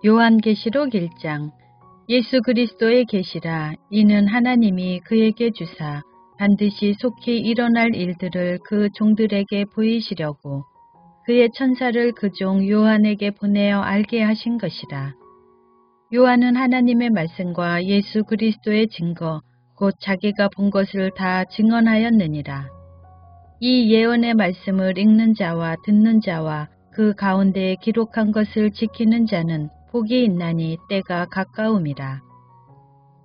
요한계시록 1장. 예수 그리스도의 계시라. 이는 하나님이 그에게 주사 반드시 속히 일어날 일들을 그 종들에게 보이시려고 그의 천사를 그 종 요한에게 보내어 알게 하신 것이라. 요한은 하나님의 말씀과 예수 그리스도의 증거 곧 자기가 본 것을 다 증언하였느니라. 이 예언의 말씀을 읽는 자와 듣는 자와 그 가운데에 기록한 것을 지키는 자는 복이 있나니 때가 가까움이라.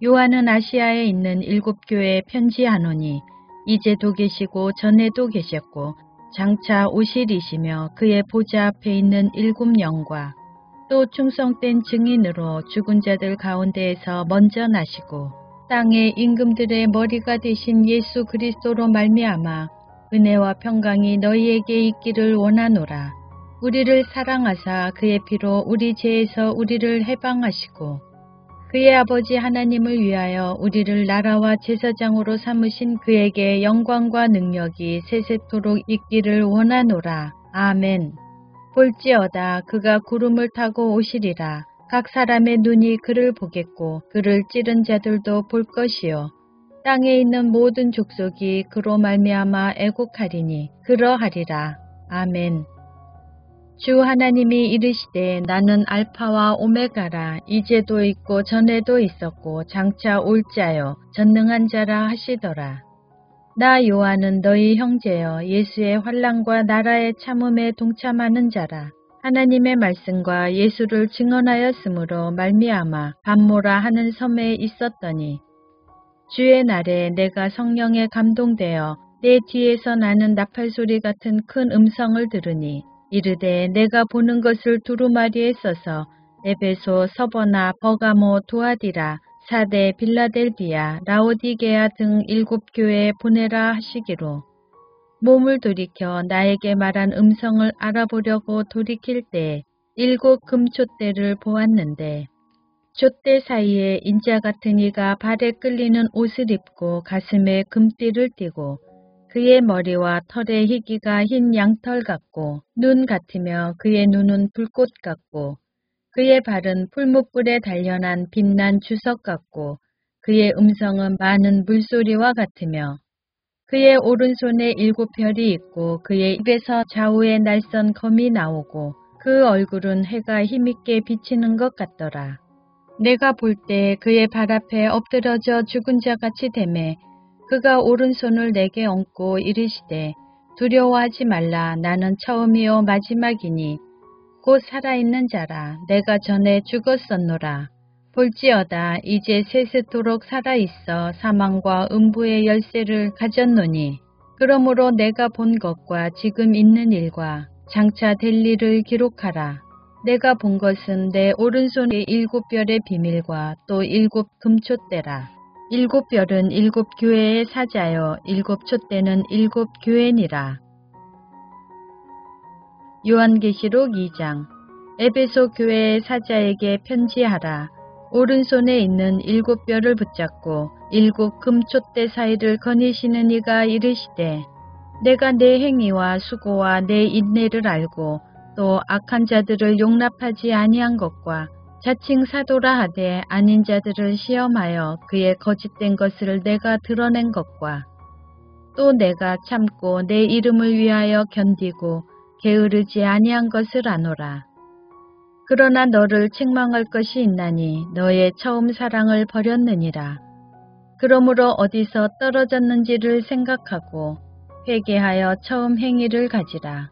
요한은 아시아에 있는 7교회에 편지하노니 이제도 계시고 전에도 계셨고 장차 오실이시며 그의 보좌 앞에 있는 7영과 또 충성된 증인으로 죽은 자들 가운데에서 먼저 나시고 땅의 임금들의 머리가 되신 예수 그리스도로 말미암아 은혜와 평강이 너희에게 있기를 원하노라. 우리를 사랑하사 그의 피로 우리 죄에서 우리를 해방하시고 그의 아버지 하나님을 위하여 우리를 나라와 제사장으로 삼으신 그에게 영광과 능력이 세세토록 있기를 원하노라. 아멘. 볼지어다 그가 구름을 타고 오시리라. 각 사람의 눈이 그를 보겠고 그를 찌른 자들도 볼 것이요. 땅에 있는 모든 족속이 그로 말미암아 애곡하리니 그러하리라. 아멘. 주 하나님이 이르시되 나는 알파와 오메가라. 이제도 있고 전에도 있었고 장차 올 자요 전능한 자라 하시더라. 나 요한은 너희 형제여 예수의 환난과 나라의 참음에 동참하는 자라. 하나님의 말씀과 예수를 증언하였으므로 말미암아 밤모라 하는 섬에 있었더니 주의 날에 내가 성령에 감동되어 내 뒤에서 나는 나팔소리 같은 큰 음성을 들으니 이르되 내가 보는 것을 두루마리에 써서 에베소, 서버나, 버가모, 두아디라, 사대, 빌라델비아, 라오디게아 등 7교회에 보내라 하시기로 몸을 돌이켜 나에게 말한 음성을 알아보려고 돌이킬 때 7 금촛대를 보았는데 촛대 사이에 인자 같은 이가 발에 끌리는 옷을 입고 가슴에 금띠를 띠고 그의 머리와 털의 희기가 흰 양털 같고 눈 같으며 그의 눈은 불꽃 같고 그의 발은 풀무불에 단련한 빛난 주석 같고 그의 음성은 많은 물소리와 같으며 그의 오른손에 7별이 있고 그의 입에서 좌우에 날선 검이 나오고 그 얼굴은 해가 힘있게 비치는 것 같더라. 내가 볼 때 그의 발 앞에 엎드러져 죽은 자같이 되매 그가 오른손을 내게 얹고 이르시되 두려워하지 말라. 나는 처음이요 마지막이니 곧 살아있는 자라. 내가 전에 죽었었노라. 볼지어다 이제 세세토록 살아있어 사망과 음부의 열쇠를 가졌노니 그러므로 내가 본 것과 지금 있는 일과 장차 될 일을 기록하라. 내가 본 것은 내 오른손의 7별의 비밀과 또 7 금촛대라. 7별은 7교회의 사자요 7 촛대는 7 교회니라. 요한계시록 2장. 에베소 교회의 사자에게 편지하라. 오른손에 있는 7별을 붙잡고 7 금촛대 사이를 거니시는 이가 이르시되 내가 내 행위와 수고와 내 인내를 알고 또 악한 자들을 용납하지 아니한 것과 자칭 사도라 하되 아닌 자들을 시험하여 그의 거짓된 것을 내가 드러낸 것과 또 내가 참고 내 이름을 위하여 견디고 게으르지 아니한 것을 아노라. 그러나 너를 책망할 것이 있나니 너의 처음 사랑을 버렸느니라. 그러므로 어디서 떨어졌는지를 생각하고 회개하여 처음 행위를 가지라.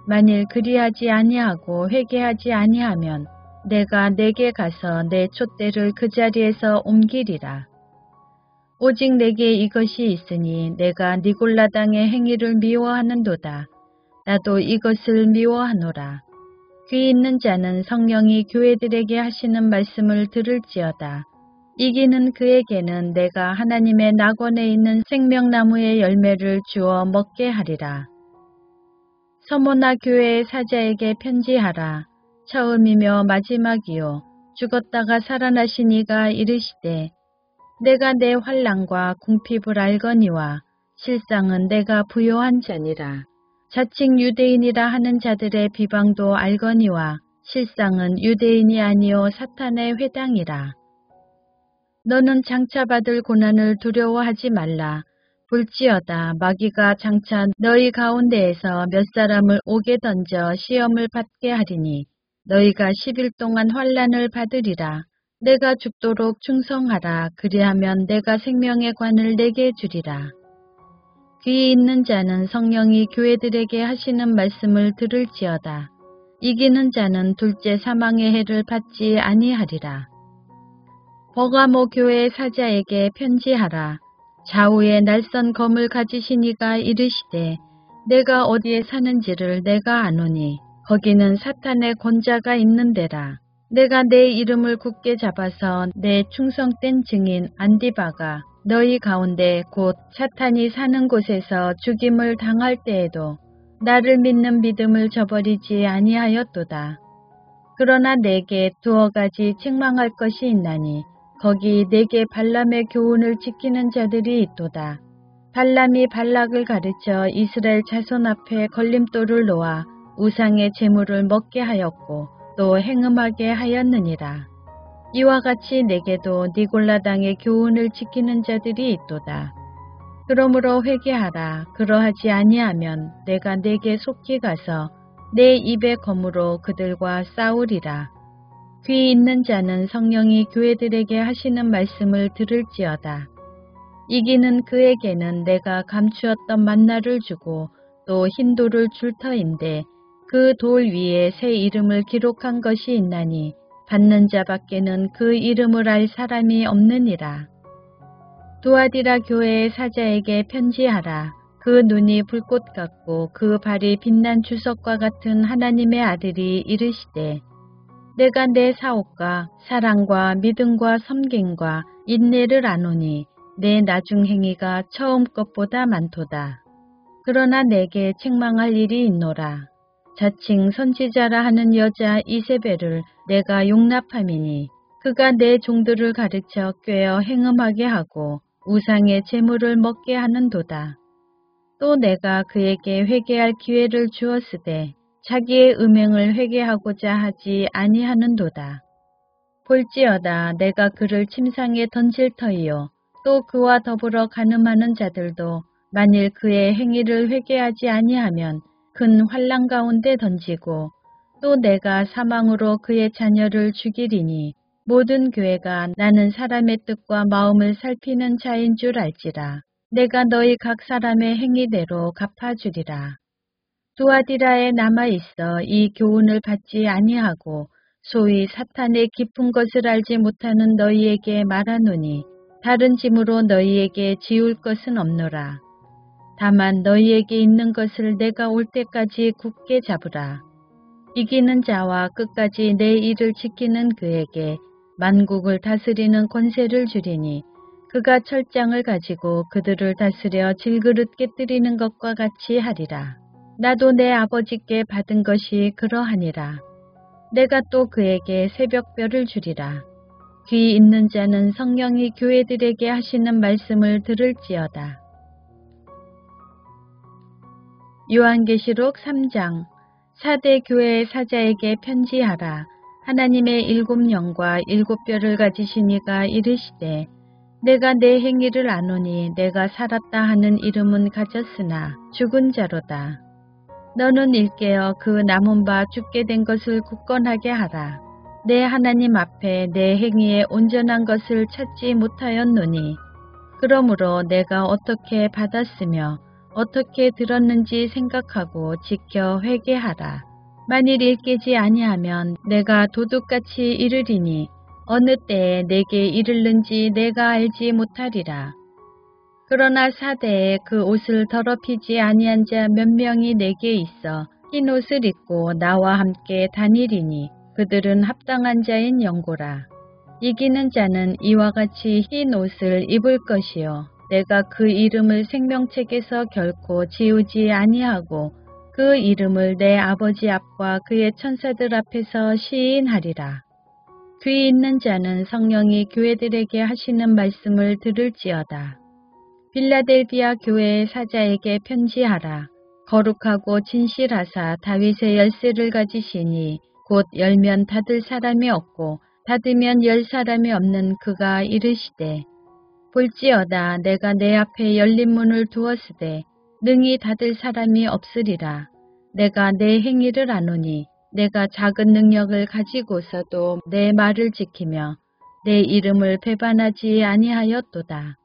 만일 그리하지 아니하고 회개하지 아니하면 내가 내게 가서 내 촛대를 그 자리에서 옮기리라. 오직 내게 이것이 있으니 내가 니골라당의 행위를 미워하는도다. 나도 이것을 미워하노라. 귀 있는 자는 성령이 교회들에게 하시는 말씀을 들을지어다. 이기는 그에게는 내가 하나님의 낙원에 있는 생명나무의 열매를 주어 먹게 하리라. 서모나 교회의 사자에게 편지하라. 처음이며 마지막이요 죽었다가 살아나신 이가 이르시되 내가 내 환난과 궁핍을 알거니와 실상은 내가 부요한 자니라. 자칭 유대인이라 하는 자들의 비방도 알거니와 실상은 유대인이 아니요 사탄의 회당이라. 너는 장차 받을 고난을 두려워하지 말라. 볼지어다 마귀가 장차 너희 가운데에서 몇 사람을 옥에 던져 시험을 받게 하리니 너희가 10일 동안 환난을 받으리라. 내가 죽도록 충성하라. 그리하면 내가 생명의 관을 내게 주리라. 귀 있는 자는 성령이 교회들에게 하시는 말씀을 들을지어다. 이기는 자는 둘째 사망의 해를 받지 아니하리라. 버가모 교회 사자에게 편지하라. 좌우에 날선 검을 가지신 이가 이르시되 내가 어디에 사는지를 내가 아노니 거기는 사탄의 권자가 있는 데라. 내가 내 이름을 굳게 잡아서 내 충성된 증인 안디바가 너희 가운데 곧 사탄이 사는 곳에서 죽임을 당할 때에도 나를 믿는 믿음을 저버리지 아니하였도다. 그러나 내게 두어 가지 책망할 것이 있나니 거기 내게 발람의 교훈을 지키는 자들이 있도다. 발람이 발락을 가르쳐 이스라엘 자손 앞에 걸림돌을 놓아 우상의 제물을 먹게 하였고 또 행음하게 하였느니라. 이와 같이 내게도 니골라당의 교훈을 지키는 자들이 있도다. 그러므로 회개하라. 그러하지 아니하면 내가 내게 속히 가서 내 입의 검으로 그들과 싸우리라. 귀 있는 자는 성령이 교회들에게 하시는 말씀을 들을지어다. 이기는 그에게는 내가 감추었던 만나를 주고 또 흰 돌을 줄 터인데 그 돌 위에 새 이름을 기록한 것이 있나니 받는 자밖에는 그 이름을 알 사람이 없느니라. 두아디라 교회의 사자에게 편지하라. 그 눈이 불꽃 같고 그 발이 빛난 주석과 같은 하나님의 아들이 이르시되 내가 내 사옥과 사랑과 믿음과 섬김과 인내를 아노니 내 나중 행위가 처음 것보다 많도다. 그러나 내게 책망할 일이 있노라. 자칭 선지자라 하는 여자 이세벨을 내가 용납함이니 그가 내 종들을 가르쳐 꾀어 행음하게 하고 우상의 제물을 먹게 하는도다. 또 내가 그에게 회개할 기회를 주었으되 자기의 음행을 회개하고자 하지 아니하는도다. 볼지어다 내가 그를 침상에 던질 터이요 또 그와 더불어 간음하는 자들도 만일 그의 행위를 회개하지 아니하면 큰 환난 가운데 던지고 또 내가 사망으로 그의 자녀를 죽이리니 모든 교회가 나는 사람의 뜻과 마음을 살피는 자인 줄 알지라. 내가 너희 각 사람의 행위대로 갚아주리라. 두아디라에 남아있어 이 교훈을 받지 아니하고 소위 사탄의 깊은 것을 알지 못하는 너희에게 말하노니 다른 짐으로 너희에게 지울 것은 없노라. 다만 너희에게 있는 것을 내가 올 때까지 굳게 잡으라. 이기는 자와 끝까지 내 일을 지키는 그에게 만국을 다스리는 권세를 주리니 그가 철장을 가지고 그들을 다스려 질그릇 깨뜨리는 것과 같이 하리라. 나도 내 아버지께 받은 것이 그러하니라. 내가 또 그에게 새벽별을 주리라. 귀 있는 자는 성령이 교회들에게 하시는 말씀을 들을지어다. 요한계시록 3장. 사대 교회의 사자에게 편지하라. 하나님의 7영과 7뼈를 가지신 이가 이르시되 내가 내 행위를 아노니 내가 살았다 하는 이름은 가졌으나 죽은 자로다. 너는 일깨어 그 남은 바 죽게 된 것을 굳건하게 하라. 내 하나님 앞에 내 행위에 온전한 것을 찾지 못하였노니 그러므로 내가 어떻게 받았으며 어떻게 들었는지 생각하고 지켜 회개하라. 만일 일깨지 아니하면 내가 도둑같이 이르리니 어느 때에 내게 이르는지 내가 알지 못하리라. 그러나 사대에 그 옷을 더럽히지 아니한 자 몇 명이 내게 있어 흰 옷을 입고 나와 함께 다니리니 그들은 합당한 자인 영고라. 이기는 자는 이와 같이 흰 옷을 입을 것이요 내가 그 이름을 생명책에서 결코 지우지 아니하고 그 이름을 내 아버지 앞과 그의 천사들 앞에서 시인하리라. 귀 있는 자는 성령이 교회들에게 하시는 말씀을 들을지어다. 빌라델비아 교회의 사자에게 편지하라. 거룩하고 진실하사 다윗의 열쇠를 가지시니 곧 열면 닫을 사람이 없고 닫으면 열 사람이 없는 그가 이르시되 볼지어다 내가 내 앞에 열린 문을 두었으되 능히 닫을 사람이 없으리라. 내가 내 행위를 아노니 내가 작은 능력을 가지고서도 내 말을 지키며 내 이름을 배반하지 아니하였도다.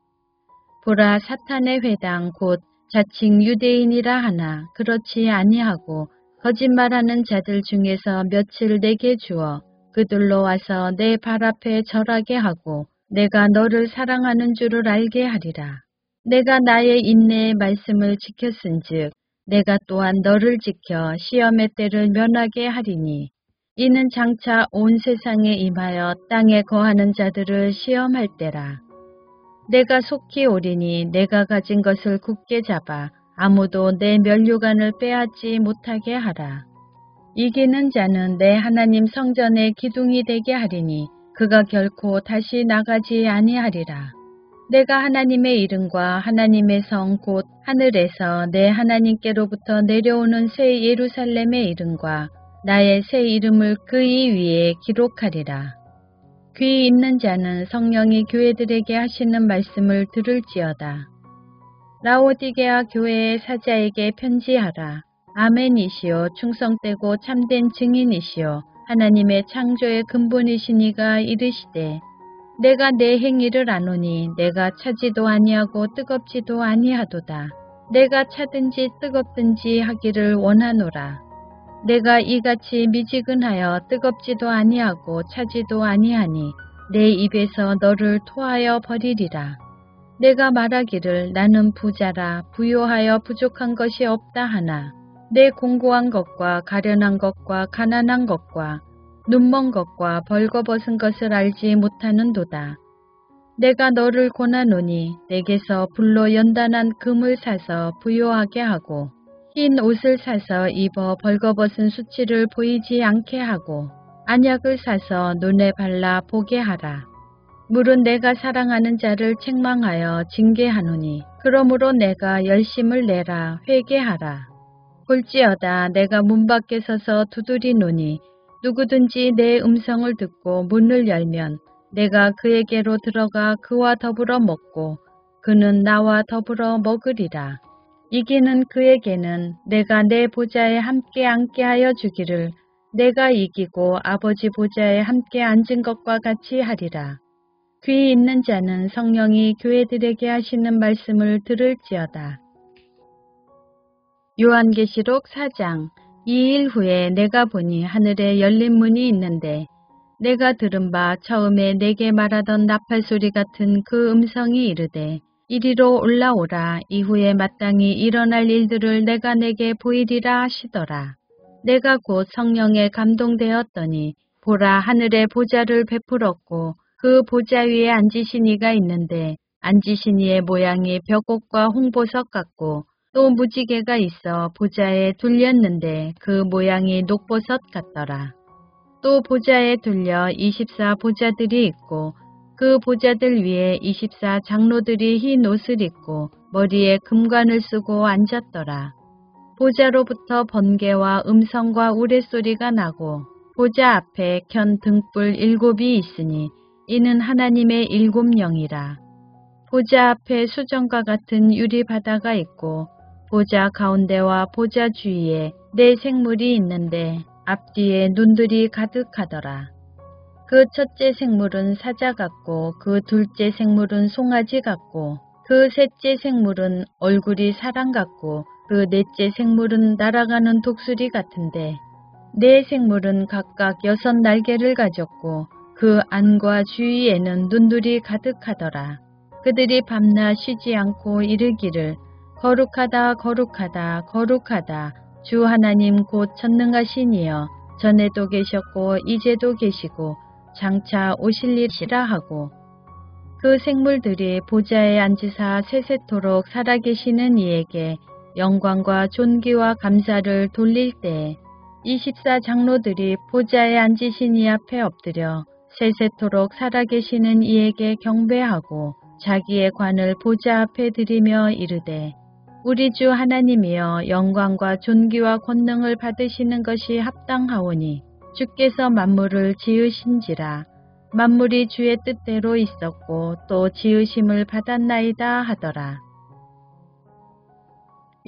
보라 사탄의 회당 곧 자칭 유대인이라 하나 그렇지 아니하고 거짓말하는 자들 중에서 며칠 내게 주어 그들로 와서 내 발 앞에 절하게 하고 내가 너를 사랑하는 줄을 알게 하리라. 내가 나의 인내의 말씀을 지켰은즉 내가 또한 너를 지켜 시험의 때를 면하게 하리니 이는 장차 온 세상에 임하여 땅에 거하는 자들을 시험할 때라. 내가 속히 오리니 내가 가진 것을 굳게 잡아 아무도 내 면류관을 빼앗지 못하게 하라. 이기는 자는 내 하나님 성전의 기둥이 되게 하리니 그가 결코 다시 나가지 아니하리라. 내가 하나님의 이름과 하나님의 성 곧 하늘에서 내 하나님께로부터 내려오는 새 예루살렘의 이름과 나의 새 이름을 그의 위에 기록하리라. 귀 있는 자는 성령이 교회들에게 하시는 말씀을 들을지어다. 라오디게아 교회의 사자에게 편지하라. 아멘이시오 충성되고 참된 증인이시오 하나님의 창조의 근본이시니가 이르시되 내가 내 행위를 아노니 내가 차지도 아니하고 뜨겁지도 아니하도다. 내가 차든지 뜨겁든지 하기를 원하노라. 내가 이같이 미지근하여 뜨겁지도 아니하고 차지도 아니하니 내 입에서 너를 토하여 버리리라. 내가 말하기를 나는 부자라 부요하여 부족한 것이 없다 하나 내 공고한 것과 가련한 것과 가난한 것과 눈먼 것과 벌거벗은 것을 알지 못하는도다. 내가 너를 권하노니 내게서 불로 연단한 금을 사서 부요하게 하고 흰 옷을 사서 입어 벌거벗은 수치를 보이지 않게 하고 안약을 사서 눈에 발라 보게 하라. 물은 내가 사랑하는 자를 책망하여 징계하노니 그러므로 내가 열심을 내라 회개하라. 볼지어다 내가 문 밖에 서서 두드리노니 누구든지 내 음성을 듣고 문을 열면 내가 그에게로 들어가 그와 더불어 먹고 그는 나와 더불어 먹으리라. 이기는 그에게는 내가 내 보좌에 함께 앉게 하여 주기를 내가 이기고 아버지 보좌에 함께 앉은 것과 같이 하리라. 귀 있는 자는 성령이 교회들에게 하시는 말씀을 들을지어다. 요한계시록 4장 2일 후에 내가 보니 하늘에 열린 문이 있는데 내가 들은 바 처음에 내게 말하던 나팔 소리 같은 그 음성이 이르되 이리로 올라오라. 이후에 마땅히 일어날 일들을 내가 내게 보이리라 하시더라. 내가 곧 성령에 감동되었더니 보라 하늘에 보좌를 베풀었고 그 보좌 위에 앉으신 이가 있는데 앉으신 이의 모양이 벽옥과 홍보석 같고 또 무지개가 있어 보좌에 둘렸는데 그 모양이 녹보석 같더라. 또 보좌에 둘려 24 보좌들이 있고 그 보좌들 위에 24 장로들이 흰 옷을 입고 머리에 금관을 쓰고 앉았더라. 보좌로부터 번개와 음성과 우레소리가 나고 보좌 앞에 켠 등불 7이 있으니 이는 하나님의 7영이라. 보좌 앞에 수정과 같은 유리 바다가 있고 보좌 가운데와 보좌 주위에 4 생물이 있는데 앞뒤에 눈들이 가득하더라. 그 첫째 생물은 사자 같고 그 둘째 생물은 송아지 같고 그 셋째 생물은 얼굴이 사람 같고 그 넷째 생물은 날아가는 독수리 같은데 4 생물은 각각 6 날개를 가졌고 그 안과 주위에는 눈들이 가득하더라. 그들이 밤낮 쉬지 않고 이르기를 거룩하다 거룩하다 거룩하다 주 하나님 곧 전능하신 이여 전에도 계셨고 이제도 계시고 장차 오실리시라 하고 그 생물들이 보좌에 앉으사 세세토록 살아계시는 이에게 영광과 존귀와 감사를 돌릴 때에 24 장로들이 보좌에 앉으신 이 앞에 엎드려 세세토록 살아계시는 이에게 경배하고 자기의 관을 보좌 앞에 드리며 이르되 우리 주 하나님이여 영광과 존귀와 권능을 받으시는 것이 합당하오니 주께서 만물을 지으신지라. 만물이 주의 뜻대로 있었고 또 지으심을 받았나이다 하더라.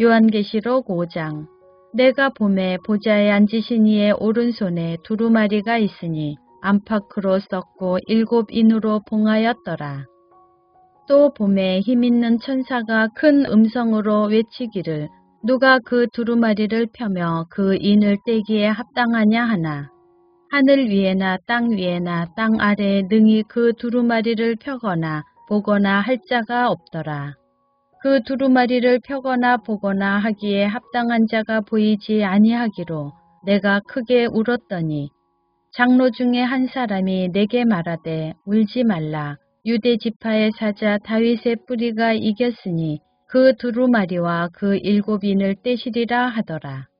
요한계시록 5장. 내가 봄에 보좌에 앉으신 이의 오른손에 두루마리가 있으니 안팎으로 썩고 7인으로 봉하였더라. 또 봄에 힘있는 천사가 큰 음성으로 외치기를 누가 그 두루마리를 펴며 그 인을 떼기에 합당하냐 하나. 하늘 위에나 땅 위에나 땅 아래에 능히 그 두루마리를 펴거나 보거나 할 자가 없더라. 그 두루마리를 펴거나 보거나 하기에 합당한 자가 보이지 아니하기로 내가 크게 울었더니 장로 중에 한 사람이 내게 말하되 울지 말라. 유대 지파의 사자 다윗의 뿌리가 이겼으니 그 두루마리와 그 7인을 떼시리라 하더라.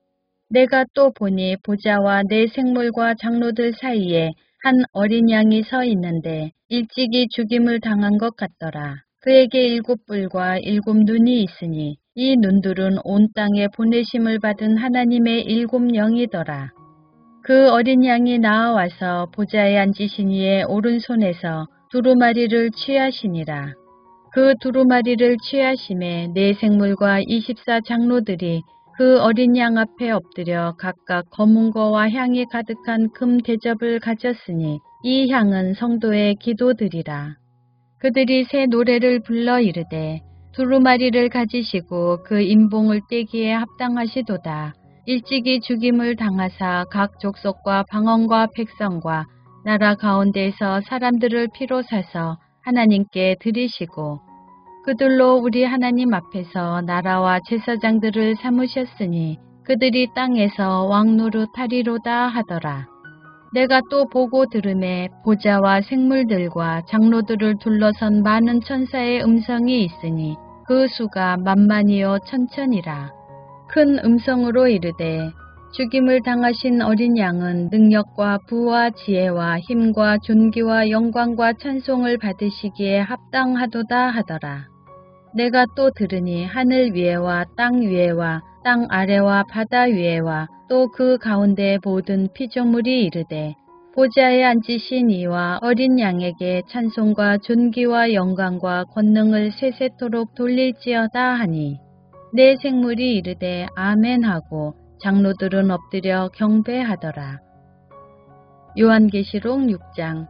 내가 또 보니 보좌와 내 생물과 장로들 사이에 한 어린 양이 서 있는데 일찍이 죽임을 당한 것 같더라. 그에게 7뿔과 7눈이 있으니 이 눈들은 온 땅에 보내심을 받은 하나님의 7영이더라. 그 어린 양이 나아와서 보좌에 앉으신 이의 오른손에서 두루마리를 취하시니라. 그 두루마리를 취하심에 네 생물과 24장로들이 그 어린 양 앞에 엎드려 각각 검은 거와 향이 가득한 금 대접을 가졌으니 이 향은 성도의 기도들이라. 그들이 새 노래를 불러 이르되 두루마리를 가지시고 그 인봉을 떼기에 합당하시도다. 일찍이 죽임을 당하사 각 족속과 방언과 백성과 나라 가운데에서 사람들을 피로 사서 하나님께 드리시고 그들로 우리 하나님 앞에서 나라와 제사장들을 삼으셨으니 그들이 땅에서 왕노릇하리로다 하더라. 내가 또 보고 들음에 보좌와 생물들과 장로들을 둘러선 많은 천사의 음성이 있으니 그 수가 만만이요 천천이라. 큰 음성으로 이르되 죽임을 당하신 어린 양은 능력과 부와 지혜와 힘과 존귀와 영광과 찬송을 받으시기에 합당하도다 하더라. 내가 또 들으니 하늘 위에와 땅 위에와 땅 아래와 바다 위에와 또 그 가운데 모든 피조물이 이르되 보좌에 앉으신 이와 어린 양에게 찬송과 존귀와 영광과 권능을 세세토록 돌릴지어다 하니 내 생물이 이르되 아멘 하고 장로들은 엎드려 경배하더라. 요한계시록 6장.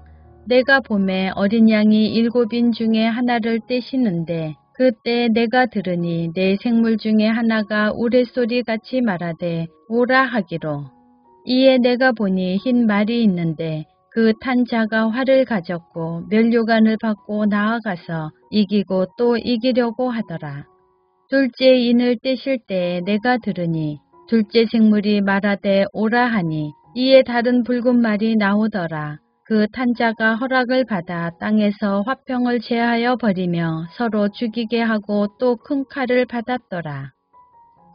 내가 봄에 어린 양이 7인 중에 하나를 떼시는데 그때 내가 들으니 내 생물 중에 하나가 우레소리 같이 말하되 오라 하기로. 이에 내가 보니 흰 말이 있는데 그 탄 자가 활을 가졌고 면류관을 받고 나아가서 이기고 또 이기려고 하더라. 둘째 인을 떼실 때에 내가 들으니 둘째 생물이 말하되 오라 하니 이에 다른 붉은 말이 나오더라. 그 탄자가 허락을 받아 땅에서 화평을 제하여 버리며 서로 죽이게 하고 또 큰 칼을 받았더라.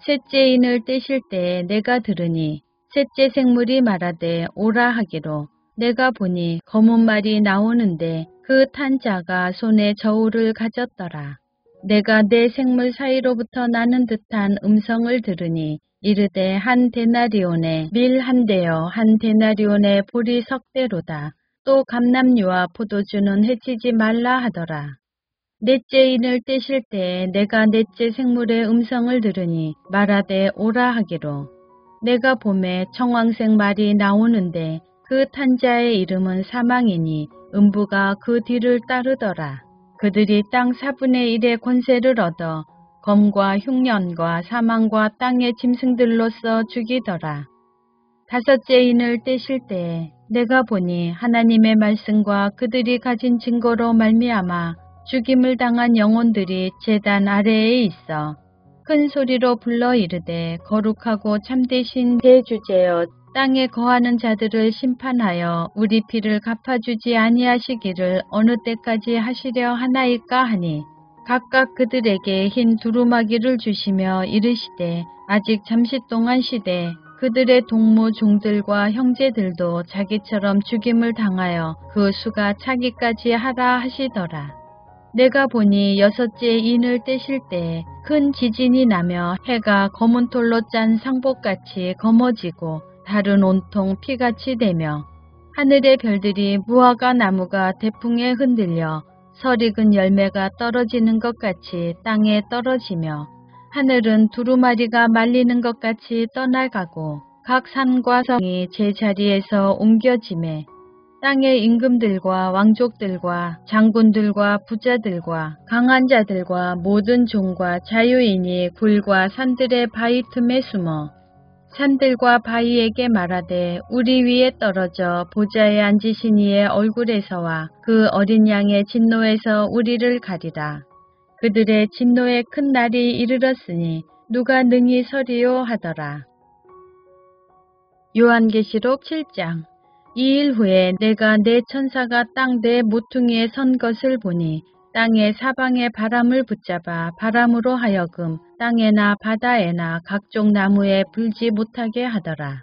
셋째 인을 떼실 때에 내가 들으니 셋째 생물이 말하되 오라 하기로 내가 보니 검은 말이 나오는데 그 탄자가 손에 저울을 가졌더라. 내가 내 생물 사이로부터 나는 듯한 음성을 들으니 이르되 한 데나리온에 밀 한 대여 한 데나리온에 보리 석대로다. 또 감람류와 포도주는 해치지 말라 하더라. 넷째 인을 떼실 때에 내가 넷째 생물의 음성을 들으니 말하되 오라 하기로 내가 봄에 청황색 말이 나오는데 그 탄자의 이름은 사망이니 음부가 그 뒤를 따르더라. 그들이 땅 4분의 1의 권세를 얻어 검과 흉년과 사망과 땅의 짐승들로서 죽이더라. 다섯째 인을 떼실 때에 내가 보니 하나님의 말씀과 그들이 가진 증거로 말미암아 죽임을 당한 영혼들이 제단 아래에 있어 큰 소리로 불러 이르되 거룩하고 참되신 대주제여 땅에 거하는 자들을 심판하여 우리 피를 갚아주지 아니하시기를 어느 때까지 하시려 하나이까 하니 각각 그들에게 흰 두루마기를 주시며 이르시되 아직 잠시 동안 쉬되 그들의 동무 종들과 형제들도 자기처럼 죽임을 당하여 그 수가 차기까지 하라 하시더라. 내가 보니 여섯째 인을 떼실 때 큰 지진이 나며 해가 검은 톨로 짠 상복같이 검어지고 달은 온통 피같이 되며 하늘의 별들이 무화과 나무가 대풍에 흔들려 설익은 열매가 떨어지는 것 같이 땅에 떨어지며 하늘은 두루마리가 말리는 것 같이 떠나가고 각 산과 성이 제자리에서 옮겨지매 땅의 임금들과 왕족들과 장군들과 부자들과 강한 자들과 모든 종과 자유인이 굴과 산들의 바위 틈에 숨어 산들과 바위에게 말하되 우리 위에 떨어져 보좌에 앉으신 이의 얼굴에서와 그 어린 양의 진노에서 우리를 가리라. 그들의 진노의 큰 날이 이르렀으니 누가 능히 서리요 하더라. 요한계시록 7장. 2일 후에 내가 내 천사가 땅 내 모퉁이에 선 것을 보니 땅의 사방의 바람을 붙잡아 바람으로 하여금 땅에나 바다에나 각종 나무에 불지 못하게 하더라.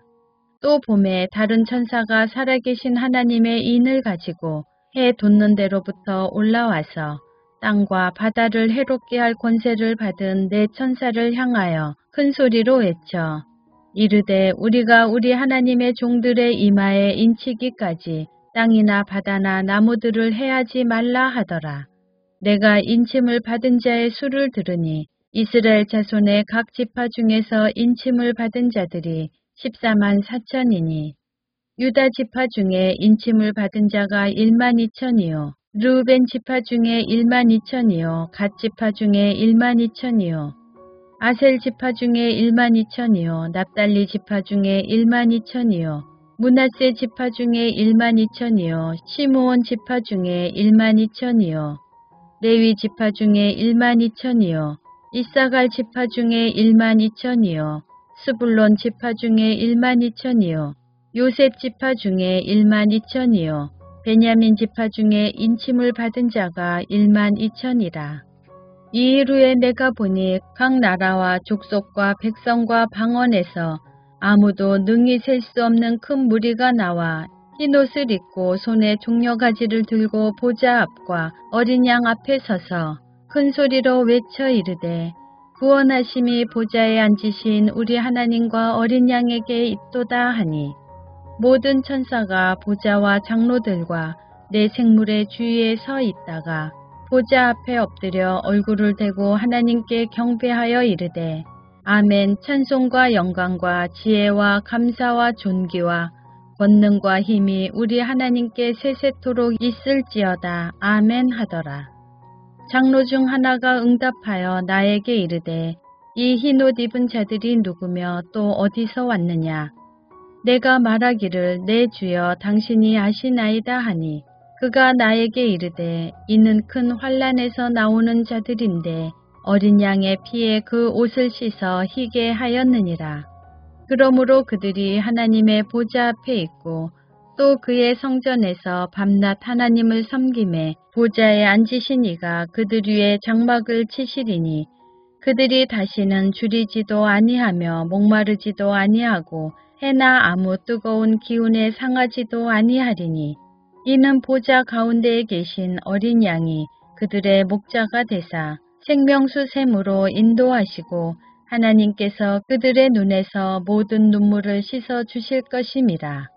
또 봄에 다른 천사가 살아계신 하나님의 인을 가지고 해 돋는 데로부터 올라와서 땅과 바다를 해롭게 할 권세를 받은 내 천사를 향하여 큰 소리로 외쳐 이르되 우리가 우리 하나님의 종들의 이마에 인치기까지 땅이나 바다나 나무들을 해하지 말라 하더라. 내가 인침을 받은 자의 수를 들으니 이스라엘 자손의 각 지파 중에서 인침을 받은 자들이 14만 4천이니 유다 지파 중에 인침을 받은 자가 1만 2천이요 르우벤 지파 중에 1만 2천이요 갓 지파 중에 1만 2천이요 아셀 지파 중에 1만 2천이요 납달리 지파 중에 1만 2천이요 므낫세 지파 중에 1만 2천이요 시므온 지파 중에 1만 2천이요 레위 지파 중에 1만 2천이요 이사갈 지파 중에 1만 2천이요 스불론 지파 중에 1만 2천이요 요셉 지파 중에 1만 2천이요 베냐민 지파 중에 인침을 받은 자가 1만 2천이라. 이일 후에 내가 보니 각 나라와 족속과 백성과 방언에서 아무도 능히 셀 수 없는 큰 무리가 나와 흰옷을 입고 손에 종려가지를 들고 보좌 앞과 어린 양 앞에 서서 큰 소리로 외쳐 이르되 구원하심이 보좌에 앉으신 우리 하나님과 어린 양에게 있도다 하니 모든 천사가 보좌와 장로들과 내 생물의 주위에 서 있다가 보좌 앞에 엎드려 얼굴을 대고 하나님께 경배하여 이르되 아멘 찬송과 영광과 지혜와 감사와 존귀와 권능과 힘이 우리 하나님께 세세토록 있을지어다. 아멘 하더라. 장로 중 하나가 응답하여 나에게 이르되 이 흰옷 입은 자들이 누구며 또 어디서 왔느냐. 내가 말하기를 내 주여 당신이 아시나이다 하니 그가 나에게 이르되 이는 큰 환난에서 나오는 자들인데 어린 양의 피에 그 옷을 씻어 희게 하였느니라. 그러므로 그들이 하나님의 보좌 앞에 있고 또 그의 성전에서 밤낮 하나님을 섬김에 보좌에 앉으신 이가 그들 위에 장막을 치시리니 그들이 다시는 줄이지도 아니하며 목마르지도 아니하고 해나 아무 뜨거운 기운에 상하지도 아니하리니 이는 보좌 가운데에 계신 어린 양이 그들의 목자가 되사 생명수 샘으로 인도하시고 하나님께서 그들의 눈에서 모든 눈물을 씻어 주실 것임이라.